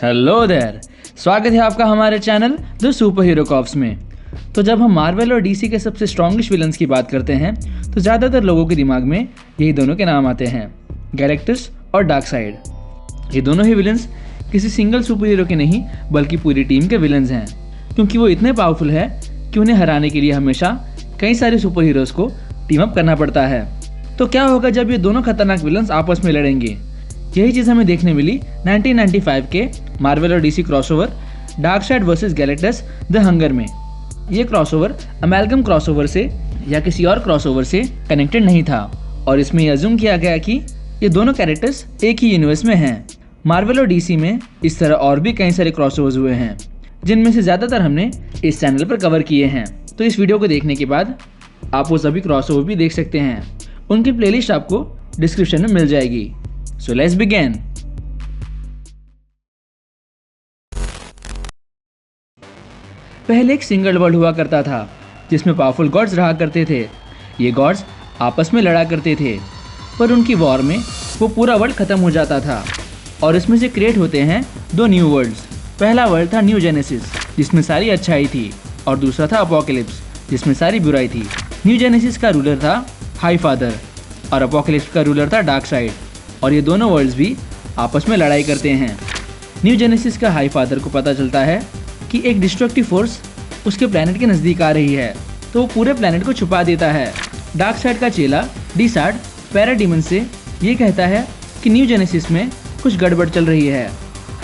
Hello there, स्वागत है आपका हमारे channel the super hero cops में। तो जब हम मार्वल और डीसी के सबसे स्ट्रॉन्गेस्ट विलन्स की बात करते हैं तो ज़्यादातर लोगों के दिमाग में यही दोनों के नाम आते हैं, गैलेक्टस और डार्कसाइड। ये दोनों ही विलन्स किसी सिंगल सुपर हीरो के नहीं बल्कि पूरी टीम के विलन्स हैं, क्योंकि वो इतने पावरफुल है कि उन्हें हराने के लिए हमेशा कई सारे सुपर हीरोज़ को टीम अप करना पड़ता है। तो क्या होगा जब ये दोनों खतरनाक विलन्स आपस में लड़ेंगे? यही चीज़ हमें देखने मिली 1995 के मार्वल और DC crossover dark side versus Galactus the hunger में। ये क्रॉसओवर अमेलगम क्रॉसओवर से या किसी और क्रॉसओवर से कनेक्टेड नहीं था और इसमें अज्यूम किया गया कि ये दोनों कैरेक्टर्स एक ही यूनिवर्स में हैं। मार्वल और डीसी में इस तरह और भी कई सारे क्रॉसओवर्स हुए हैं, जिनमें से ज़्यादातर हमने इस चैनल पर कवर किए हैं। तो इस वीडियो को देखने के बाद आप वो सभी क्रॉसओवर भी देख सकते हैं। उनकी प्लेलिस्ट आपको डिस्क्रिप्शन में मिल जाएगी। So let's begin. पहले एक सिंगल वर्ल्ड हुआ करता था जिसमें पावरफुल गॉड्स रहा करते थे। ये गॉड्स आपस में लड़ा करते थे, पर उनकी वॉर में वो पूरा वर्ल्ड खत्म हो जाता था और इसमें से क्रिएट होते हैं दो न्यू वर्ल्ड्स। पहला वर्ल्ड था न्यू जेनेसिस, जिसमें सारी अच्छाई थी, और दूसरा था अपोकलिप्स, जिसमें सारी बुराई थी। न्यू जेनेसिस का रूलर था हाई फादर और अपोकलिप्स का रूलर था डार्कसाइड, और ये दोनों वर्ल्ड्स भी आपस में लड़ाई करते हैं। न्यू जेनेसिस का हाई फादर को पता चलता है कि एक डिस्ट्रक्टिव फोर्स उसके प्लैनेट के नज़दीक आ रही है, तो वो पूरे प्लैनेट को छुपा देता है। डार्कसाइड का चेला डिसार्ड पैराडीमन से ये कहता है कि न्यू जेनेसिस में कुछ गड़बड़ चल रही है,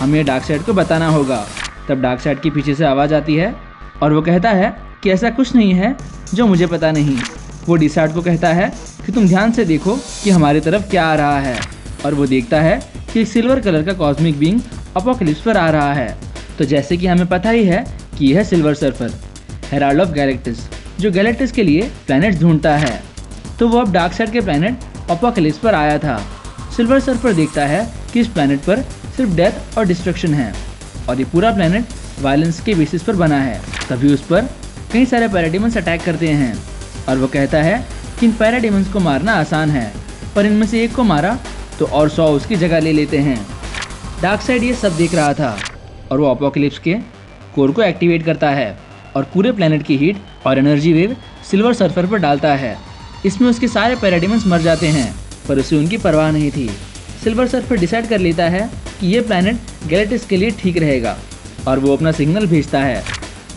हमें डार्कसाइड को बताना होगा। तब डार्कसाइड के पीछे से आवाज़ आती है और वो कहता है कि ऐसा कुछ नहीं है जो मुझे पता नहीं। वो डिसार्ड को कहता है कि तुम ध्यान से देखो कि हमारी तरफ क्या आ रहा है, और वो देखता है कि एक सिल्वर कलर का कॉस्मिक बीइंग अपोकलिप्स पर आ रहा है। तो जैसे कि हमें पता ही है कि यह है silver surfer, Herald of Galactus, जो गैलेक्टस के लिए प्लैनेट्स ढूंढता है। तो वो अब डार्कसाइड के प्लैनेट अपोकलिप्स पर आया था। सिल्वर सर्फर देखता है कि इस प्लैनेट पर सिर्फ डेथ और डिस्ट्रक्शन है और ये पूरा प्लैनेट वायलेंस के बेसिस पर बना है। तभी उस पर कई सारे पैराडीमन्स अटैक करते हैं और वो कहता है कि इन पैराडीमन्स को मारना आसान है, पर इनमें से एक को मारा तो और 100 उसकी जगह ले लेते हैं। डार्कसाइड ये सब देख रहा था और वो अपोकलिप्स के कोर को एक्टिवेट करता है और पूरे प्लैनेट की हीट और एनर्जी वेव सिल्वर सर्फर पर डालता है। इसमें उसके सारे पैराडीमन्स मर जाते हैं, पर उसे उनकी परवाह नहीं थी। सिल्वर सर्फर डिसाइड कर लेता है कि ये प्लैनेट गैलेक्टस के लिए ठीक रहेगा और वो अपना सिग्नल भेजता है।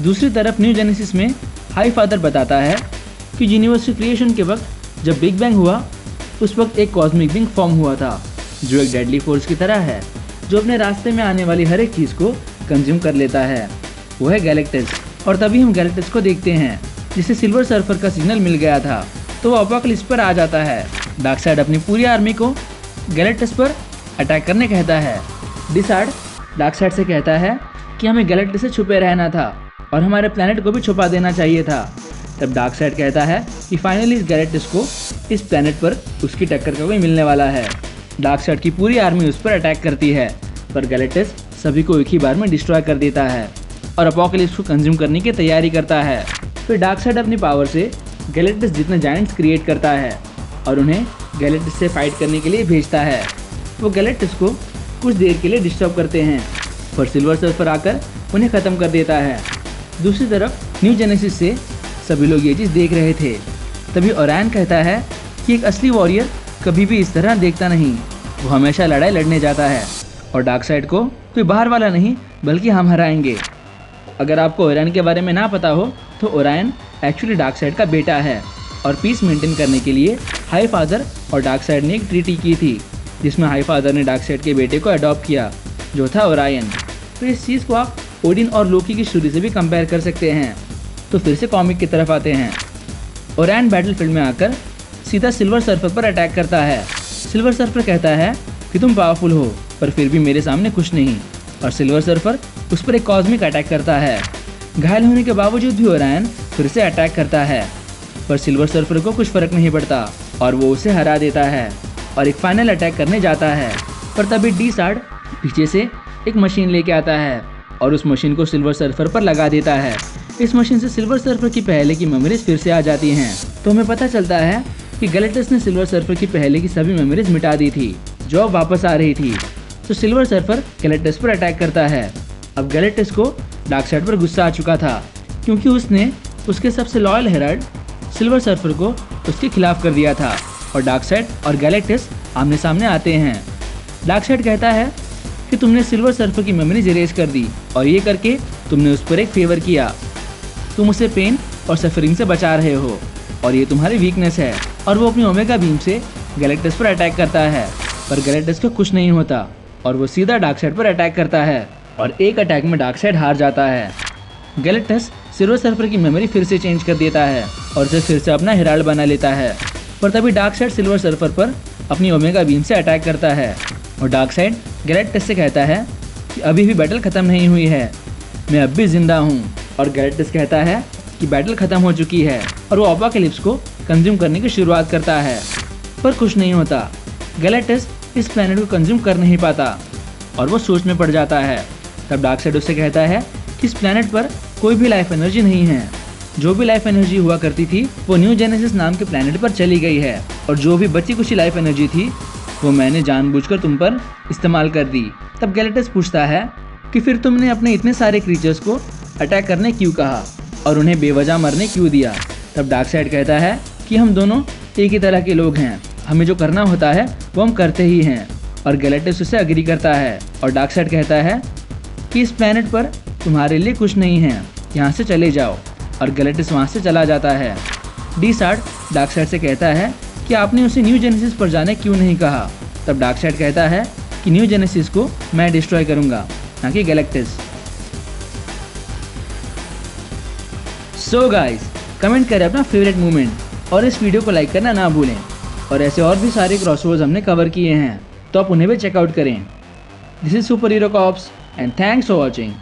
दूसरी तरफ न्यू जेनेसिस में हाई फादर बताता है कि यूनिवर्स क्रिएशन के वक्त जब बिग बैंग हुआ उस वक्त एक कॉस्मिक बीइंग फॉर्म हुआ था जो एक डेडली फोर्स की तरह है, जो अपने रास्ते में आने वाली हर एक चीज़ को कंज्यूम कर लेता है। वो है गैलेक्टस, और तभी हम गैलेक्टस को देखते हैं जिसे सिल्वर सर्फर का सिग्नल मिल गया था। तो वो अपोकलिप्स पर आ जाता है। डार्कसाइड अपनी पूरी आर्मी को गैलेक्टस पर अटैक करने कहता है। डिसार्ड डार्कसाइड से कहता है कि हमें गैलेक्टस से छुपे रहना था और हमारे प्लैनेट को भी छुपा देना चाहिए था। तब डार्कसाइड कहता है कि फाइनली इस गैलेक्टस को इस प्लैनेट पर उसकी टक्कर का कोई मिलने वाला है। डार्कसाइड की पूरी आर्मी उस पर अटैक करती है, पर गैलेक्टस सभी को एक ही बार में डिस्ट्रॉय कर देता है और अपोकलिप्स को कंज्यूम करने की तैयारी करता है। फिर डार्कसाइड अपनी पावर से गैलेक्टस जितने जायंट्स क्रिएट करता है और उन्हें गैलेक्टस से फाइट करने के लिए भेजता है। वो गैलेक्टस को कुछ देर के लिए डिस्टर्ब करते हैं, पर सिल्वर सर्फर आकर उन्हें ख़त्म कर देता है। दूसरी तरफ न्यू जेनेसिस से सभी लोग ये चीज़ देख रहे थे। तभी ओरायन कहता है कि एक असली वॉरियर कभी भी इस तरह देखता नहीं, वो हमेशा लड़ाई लड़ने जाता है और डार्कसाइड को कोई बाहर वाला नहीं बल्कि हम हराएंगे। अगर आपको ओरायन के बारे में ना पता हो तो ओरायन एक्चुअली डार्कसाइड का बेटा है और पीस मेंटेन करने के लिए हाई फादर और डार्कसाइड ने एक ट्रीटी की थी, जिसमें हाई फादर ने डार्कसाइड के बेटे को अडॉप्ट किया जो था ओरायन। तो इस चीज़ को आप ओडिन और लोकी की स्टोरी से भी कंपेयर कर सकते हैं। तो फिर से कॉमिक की तरफ आते हैं। ओरायन बैटलफील्ड में आकर सीधा सिल्वर सर्फर पर अटैक करता है। सिल्वर सर्फर कहता है कि तुम पावरफुल हो पर फिर भी मेरे सामने कुछ नहीं, और सिल्वर सर्फर उस पर एक कॉस्मिक अटैक करता है। घायल होने के बावजूद भी ओरायन फिर से अटैक करता है, पर सिल्वर सर्फर को कुछ फर्क नहीं पड़ता और वो उसे हरा देता है और एक फाइनल अटैक करने जाता है। पर तभी डिसार्ड पीछे से एक मशीन लेके आता है और उस मशीन को सिल्वर सर्फर पर लगा देता है। इस मशीन से सिल्वर सर्फर की पहले की मेमोरीज फिर से आ जाती हैं। तो हमें पता चलता है कि गैलेक्टस ने सिल्वर सर्फर की पहले की सभी मेमोरीज मिटा दी थी जो अब वापस आ रही थी। तो सिल्वर सर्फर गैलेक्टस पर अटैक करता है। अब गैलेक्टस को डार्कसाइड पर गुस्सा आ चुका था क्योंकि उसने उसके सबसे लॉयल हेराल्ड सिल्वर सर्फर को उसके खिलाफ कर दिया था और डार्कसाइड और गैलेक्टस आमने सामने आते हैं। डार्कसाइड कहता है कि तुमने सिल्वर सर्फर की मेमोरीज इरेज कर दी और ये करके तुमने उस पर एक फेवर किया। तुम उसे पेन और सफरिंग से बचा रहे हो और ये तुम्हारी वीकनेस है। और वो अपनी ओमेगा बीम से गैलेक्टस पर अटैक करता है, पर गैलेक्टस को कुछ नहीं होता और वो सीधा डार्कसाइड पर अटैक करता है और एक अटैक में डार्कसाइड हार जाता है। गैलेक्टस सिल्वर सर्फर की मेमोरी फिर से चेंज कर देता है और उसे फिर से अपना हेराल्ड बना लेता है, पर तभी डार्कसाइड सिल्वर सर्फर पर अपनी ओमेगा बीम से अटैक करता है और डार्कसाइड गैलेक्टस से कहता है कि अभी भी बैटल खत्म नहीं हुई है, मैं अब भी जिंदा हूँ। और गैलेक्टस कहता है कि बैटल खत्म हो चुकी है और वो अपोकैलिप्स को कंज्यूम करने की शुरुआत करता है, पर कुछ नहीं होता। गैलेक्टस इस प्लेनेट को कंज्यूम कर नहीं पाता और वो सोच में पड़ जाता है। तब डार्कसाइड उससे कहता है कि इस प्लेनेट पर कोई भी लाइफ एनर्जी नहीं है, जो भी लाइफ एनर्जी हुआ करती थी वो न्यू जेनेसिस नाम के प्लेनेट पर चली गई है और जो भी बची कुछ लाइफ एनर्जी थी वो मैंने जानबूझकर तुम पर इस्तेमाल कर दी। तब गैलेक्टस पूछता है कि फिर तुमने अपने इतने सारे क्रीचर्स को अटैक करने क्यों कहा और उन्हें बेवजह मरने क्यों दिया। तब डार्कसाइड कहता है कि हम दोनों एक ही तरह के लोग हैं, हमें जो करना होता है वो हम करते ही हैं। और गैलेक्टस उससे एग्री करता है और डार्कसाइड कहता है कि इस प्लेनेट पर तुम्हारे लिए कुछ नहीं है, यहाँ से चले जाओ। और गैलेक्टस वहाँ से चला जाता है। डिसार्ड डार्कसाइड से कहता है कि आपने उसे न्यू जेनेसिस पर जाने क्यों नहीं कहा। तब डार्कसाइड कहता है कि न्यू जेनेसिस को मैं डिस्ट्रॉय करूँगा, ना कि गैलेक्टस। सो गाइस, कमेंट करें अपना फेवरेट मोमेंट और इस वीडियो को लाइक करना ना भूलें। और ऐसे और भी सारे क्रॉसओवर्स हमने कवर किए हैं तो आप उन्हें भी चेकआउट करें। This is super hero cops and thanks for watching.